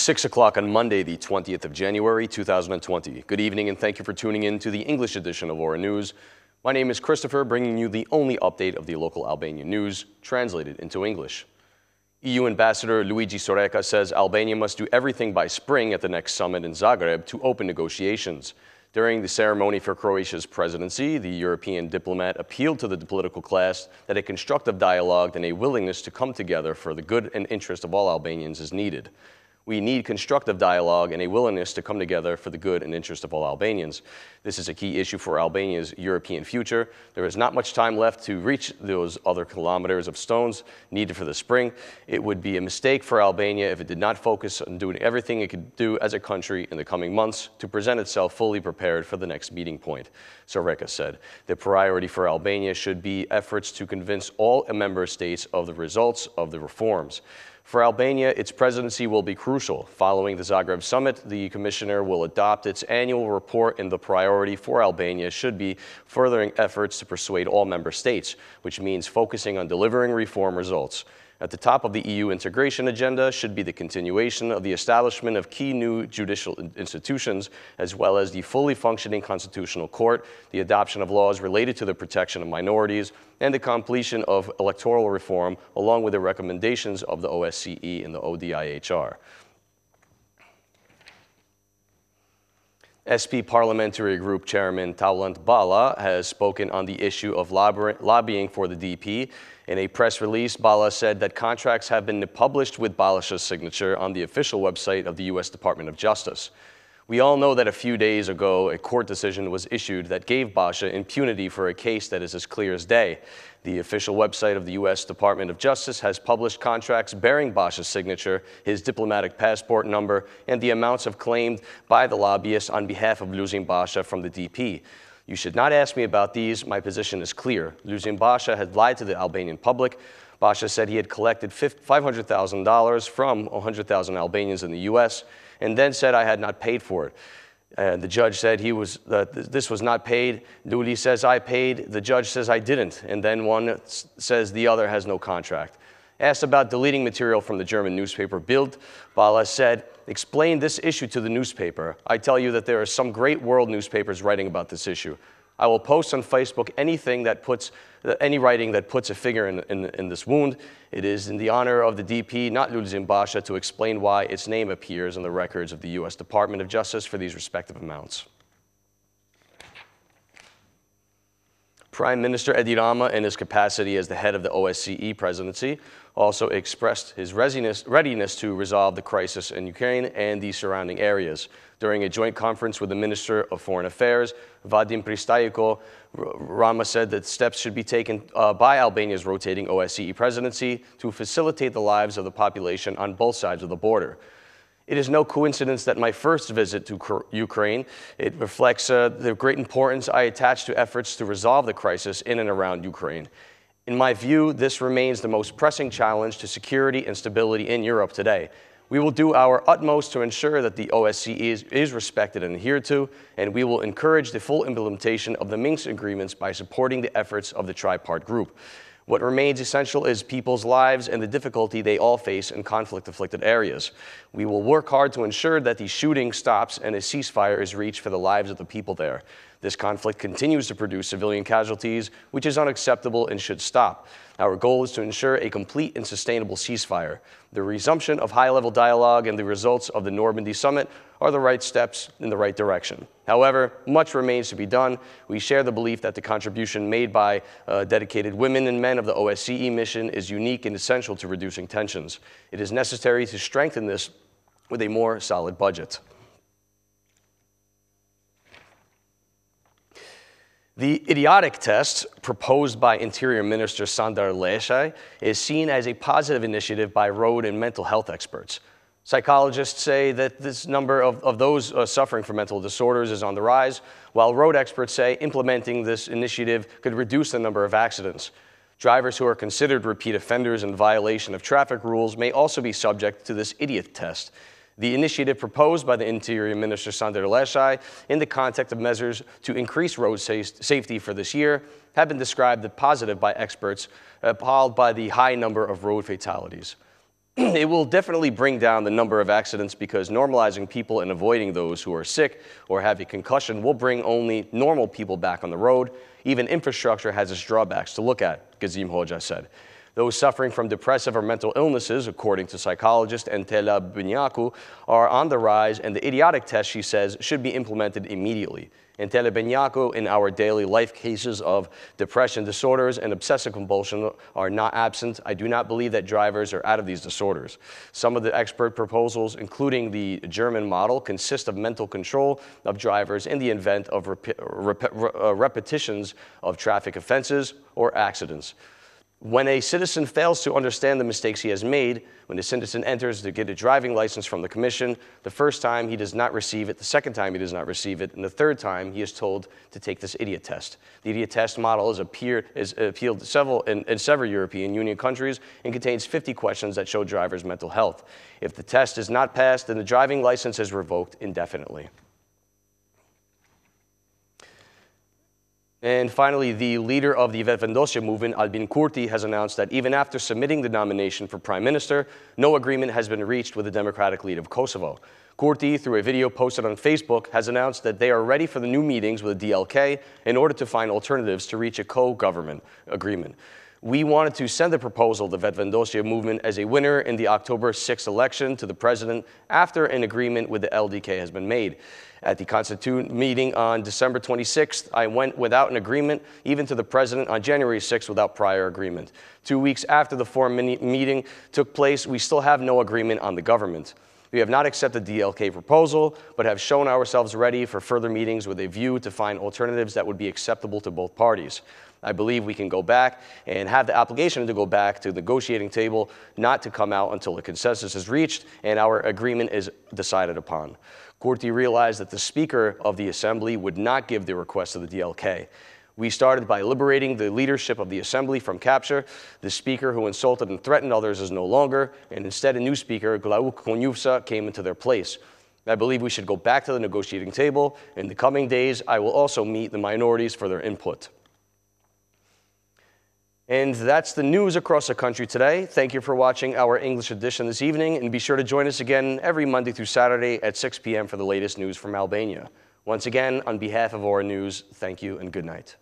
6 o'clock on Monday, the 20th of January, 2020. Good evening and thank you for tuning in to the English edition of Ora News. My name is Christopher, bringing you the only update of the local Albanian news, translated into English. EU Ambassador Luigi Soreka says Albania must do everything by spring at the next summit in Zagreb to open negotiations. During the ceremony for Croatia's presidency, the European diplomat appealed to the political class that a constructive dialogue and a willingness to come together for the good and interest of all Albanians is needed. We need constructive dialogue and a willingness to come together for the good and interest of all Albanians. This is a key issue for Albania's European future. There is not much time left to reach those other kilometers of stones needed for the spring. It would be a mistake for Albania if it did not focus on doing everything it could do as a country in the coming months to present itself fully prepared for the next meeting point, Soreka said. The priority for Albania should be efforts to convince all member states of the results of the reforms. For Albania, its presidency will be crucial. Following the Zagreb summit, the Commissioner will adopt its annual report, and the priority for Albania should be furthering efforts to persuade all member states, which means focusing on delivering reform results. At the top of the EU integration agenda should be the continuation of the establishment of key new judicial institutions, as well as the fully functioning constitutional court, the adoption of laws related to the protection of minorities, and the completion of electoral reform, along with the recommendations of the OSCE and the ODIHR. SP Parliamentary Group Chairman Lulzim Basha has spoken on the issue of lobbying for the DP. In a press release, Basha said that contracts have been published with Basha's signature on the official website of the U.S. Department of Justice. We all know that a few days ago, a court decision was issued that gave Basha impunity for a case that is as clear as day. The official website of the U.S. Department of Justice has published contracts bearing Basha's signature, his diplomatic passport number, and the amounts claimed by the lobbyists on behalf of Lulzim Basha from the DP. You should not ask me about these. My position is clear. Lulzim Basha had lied to the Albanian public. Basha said he had collected $500,000 from 100,000 Albanians in the U.S. and then said I had not paid for it. The judge said this was not paid. Luli says I paid. The judge says I didn't. And then one says the other has no contract. Asked about deleting material from the German newspaper Bild, Basha said, explain this issue to the newspaper. I tell you that there are some great world newspapers writing about this issue. I will post on Facebook any writing that puts a finger in this wound. It is in the honor of the DP, not Lulzim Basha, to explain why its name appears on the records of the U.S. Department of Justice for these respective amounts. Prime Minister Edi Rama, in his capacity as the head of the OSCE presidency, also expressed his readiness to resolve the crisis in Ukraine and the surrounding areas. During a joint conference with the Minister of Foreign Affairs, Vadim Pristayko, Rama said that steps should be taken by Albania's rotating OSCE presidency to facilitate the lives of the population on both sides of the border. It is no coincidence that my first visit to Ukraine, it reflects the great importance I attach to efforts to resolve the crisis in and around Ukraine. In my view, this remains the most pressing challenge to security and stability in Europe today. We will do our utmost to ensure that the OSCE is respected and adhered to, and we will encourage the full implementation of the Minsk agreements by supporting the efforts of the tripart group. What remains essential is people's lives and the difficulty they all face in conflict-afflicted areas. We will work hard to ensure that the shooting stops and a ceasefire is reached for the lives of the people there. This conflict continues to produce civilian casualties, which is unacceptable and should stop. Our goal is to ensure a complete and sustainable ceasefire. The resumption of high-level dialogue and the results of the Normandy summit are the right steps in the right direction. However, much remains to be done. We share the belief that the contribution made by dedicated women and men of the OSCE mission is unique and essential to reducing tensions. It is necessary to strengthen this with a more solid budget. The idiotic test proposed by Interior Minister Sandar Leshaj is seen as a positive initiative by road and mental health experts. Psychologists say that this number of those suffering from mental disorders is on the rise, while road experts say implementing this initiative could reduce the number of accidents. Drivers who are considered repeat offenders in violation of traffic rules may also be subject to this idiot test. The initiative proposed by the Interior Minister Sandar Leshaj in the context of measures to increase road safety for this year have been described as positive by experts, appalled by the high number of road fatalities. It will definitely bring down the number of accidents because normalizing people and avoiding those who are sick or have a concussion will bring only normal people back on the road. Even infrastructure has its drawbacks to look at, Gazim Hoja said. Those suffering from depressive or mental illnesses, according to psychologist Entela Benyaku, are on the rise, and the idiotic test, she says, should be implemented immediately. Entela Benyaku, in our daily life, cases of depression disorders and obsessive compulsion are not absent. I do not believe that drivers are out of these disorders. Some of the expert proposals, including the German model, consist of mental control of drivers in the event of repetitions of traffic offenses or accidents. When a citizen fails to understand the mistakes he has made, when the citizen enters to get a driving license from the commission, the first time he does not receive it, the second time he does not receive it, and the third time he is told to take this idiot test. The idiot test model is appealed in several European Union countries and contains 50 questions that show drivers' mental health. If the test is not passed, then the driving license is revoked indefinitely. And finally, the leader of the Vetëvendosje movement, Albin Kurti, has announced that even after submitting the nomination for prime minister, no agreement has been reached with the democratic lead of Kosovo. Kurti, through a video posted on Facebook, has announced that they are ready for the new meetings with the DLK in order to find alternatives to reach a co-government agreement. We wanted to send the proposal of the Vetëvendosje movement as a winner in the October 6th election to the president after an agreement with the LDK has been made. At the Constituent meeting on December 26th, I went without an agreement, even to the president on January 6th without prior agreement. 2 weeks after the forum meeting took place, we still have no agreement on the government. We have not accepted the DLK proposal, but have shown ourselves ready for further meetings with a view to find alternatives that would be acceptable to both parties. I believe we can go back and have the obligation to go back to the negotiating table, not to come out until a consensus is reached and our agreement is decided upon. Kurti realized that the Speaker of the Assembly would not give the request of the DLK. We started by liberating the leadership of the Assembly from capture. The Speaker who insulted and threatened others is no longer, and instead a new Speaker, Glauk Konjufsa, came into their place. I believe we should go back to the negotiating table. In the coming days, I will also meet the minorities for their input. And that's the news across the country today. Thank you for watching our English edition this evening, and be sure to join us again every Monday through Saturday at 6 p.m. for the latest news from Albania. Once again, on behalf of Ora News, thank you and good night.